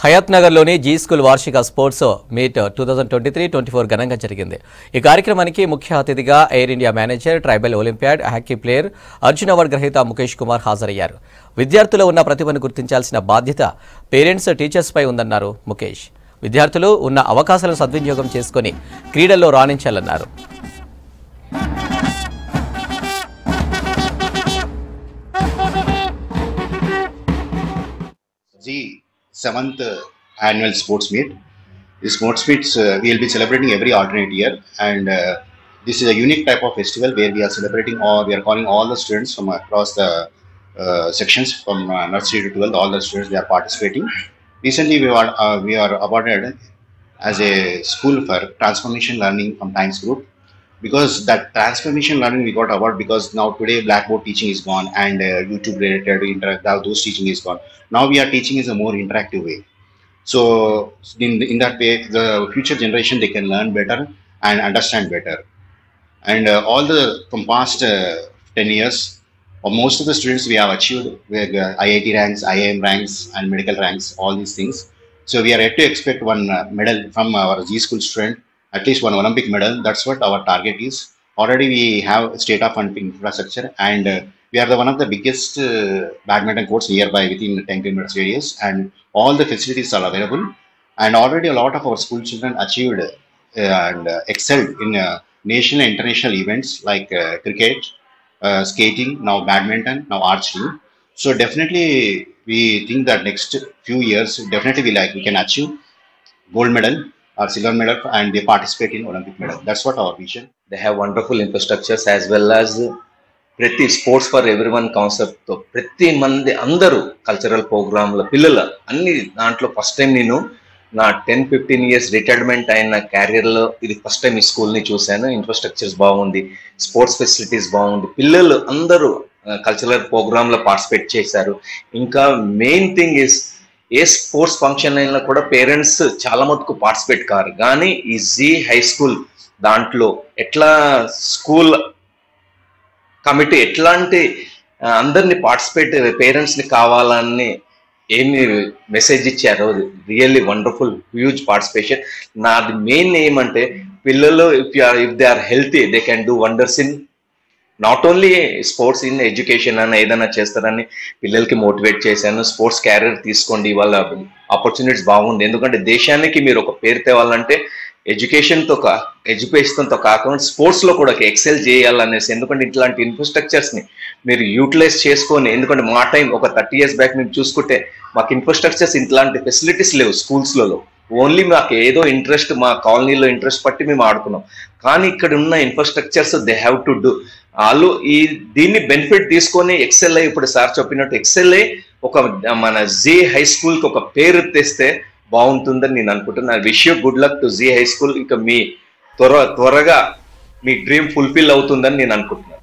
హయత్ నగర్లోని G school వార్షిక sports meet 2023-24 ఘనంగా జరిగింది. ఈ కార్యక్రమానికి ముఖ్య అతిథిగా air India manager, tribal olympiad hockey player, Arjun award గ్రహీత ముఖేష్ కుమార్ హాజరయ్యారు. విద్యార్థులు ఉన్న ప్రతిభను గుర్తించాల్సిన బాధ్యత పేరెంట్స్, టీచర్స్ పై ఉందన్నారు ముఖేష్. విద్యార్థులు ఉన్న అవకాశాలను సద్వినియోగం చేసుకుని క్రీడల్లో రాణించాలన్నారు. Seventh annual sports meet. This sports meets we will be celebrating every alternate year, and this is a unique type of festival where we are celebrating, or we are calling all the students from across the sections from nursery to 12th. All the students, they are participating. Recently, we are awarded as a school for transformation learning from Times Group, because that transformation learning we got award because now today blackboard teaching is gone, and YouTube related those teaching is gone. Now we are teaching is a more interactive way. So in that way, the future generation, they can learn better and understand better. And all the from past 10 years, most of the students we have achieved with IIT ranks, IIM ranks, and medical ranks, all these things. So we are yet to expect one medal from our G School student, at least one Olympic medal. That's what our target is. Already we have state-of-art infrastructure, and we are one of the biggest badminton courts nearby within 10 kilometers radius, and all the facilities are available. And already a lot of our school children achieved and excelled in national and international events like cricket, skating, now badminton, now archery. So definitely we think that next few years definitely we can achieve gold medal or silver medal, and they participate in Olympic medal. That's what our vision. They have wonderful infrastructures as well as ప్రతి sports for every one కాన్సెప్ట్తో ప్రతి మంది అందరూ cultural ప్రోగ్రాంల పిల్లల అన్ని దాంట్లో first time నేను నా 10-15 ఇయర్స్ రిటైర్మెంట్ అయిన క్యారియర్లో ఇది ఫస్ట్ టైం ఈ స్కూల్ని చూశాను. ఇన్ఫ్రాస్ట్రక్చర్స్ బాగుంది, స్పోర్ట్స్ ఫెసిలిటీస్ బాగుంది, పిల్లలు అందరూ కల్చరల్ ప్రోగ్రాంలో పార్టిసిపేట్ చేశారు. ఇంకా main thing is a sports function అయినా కూడా పేరెంట్స్ చాలా మటుకు పార్టిసిపేట్ కారు, కానీ ఈ జీ హై స్కూల్ దాంట్లో ఎట్లా స్కూల్ కమిటీ ఎట్లాంటి అందరినీ పార్టిసిపేట్ పేరెంట్స్ని కావాలని ఏమి మెసేజ్ ఇచ్చారో రియల్లీ వండర్ఫుల్, హ్యూజ్ పార్టిసిపేషన్. నాది మెయిన్ ఏమంటే పిల్లలు if they are healthy, they can do wonders in not only sports, in education అని ఏదైనా చేస్తారని పిల్లలకి మోటివేట్ చేశాను. స్పోర్ట్స్ క్యారియర్ తీసుకోండి, వాళ్ళ ఆపర్చునిటీస్ బాగుంది. ఎందుకంటే దేశానికి మీరు ఒక పేరు తేవాలంటే ఎడ్యుకేషన్తో కాకుండా స్పోర్ట్స్లో కూడా ఎక్సెల్ చేయాలనేసి, ఎందుకంటే ఇట్లాంటి ఇన్ఫ్రాస్ట్రక్చర్స్ని మీరు యూటిలైజ్ చేసుకొని, ఎందుకంటే మా టైం ఒక 30 years బ్యాక్ మేము చూసుకుంటే మాకు ఇన్ఫ్రాస్ట్రక్చర్స్ ఇట్లాంటి ఫెసిలిటీస్ లేవు స్కూల్స్లలో. ఓన్లీ మాకు ఏదో ఇంట్రెస్ట్, మా కాలనీలో ఇంట్రెస్ట్ పట్టి మేము ఆడుకున్నాం. కానీ ఇక్కడ ఉన్న infrastructures they have to do. వాళ్ళు దీన్ని బెనిఫిట్ తీసుకొని ఎక్సెల్ఐ, ఇప్పుడు సార్ చెప్పినట్టు ఎక్సెల్ఐ ఒక మన జీ హై స్కూల్కి ఒక పేరు తెస్తే బాగుంటుందని నేను అనుకుంటున్నాను. Wish you good luck to Z high school. ఇక మీ త్వరగా మీ డ్రీమ్ ఫుల్ఫిల్ అవుతుందని నేను అనుకుంటున్నాను.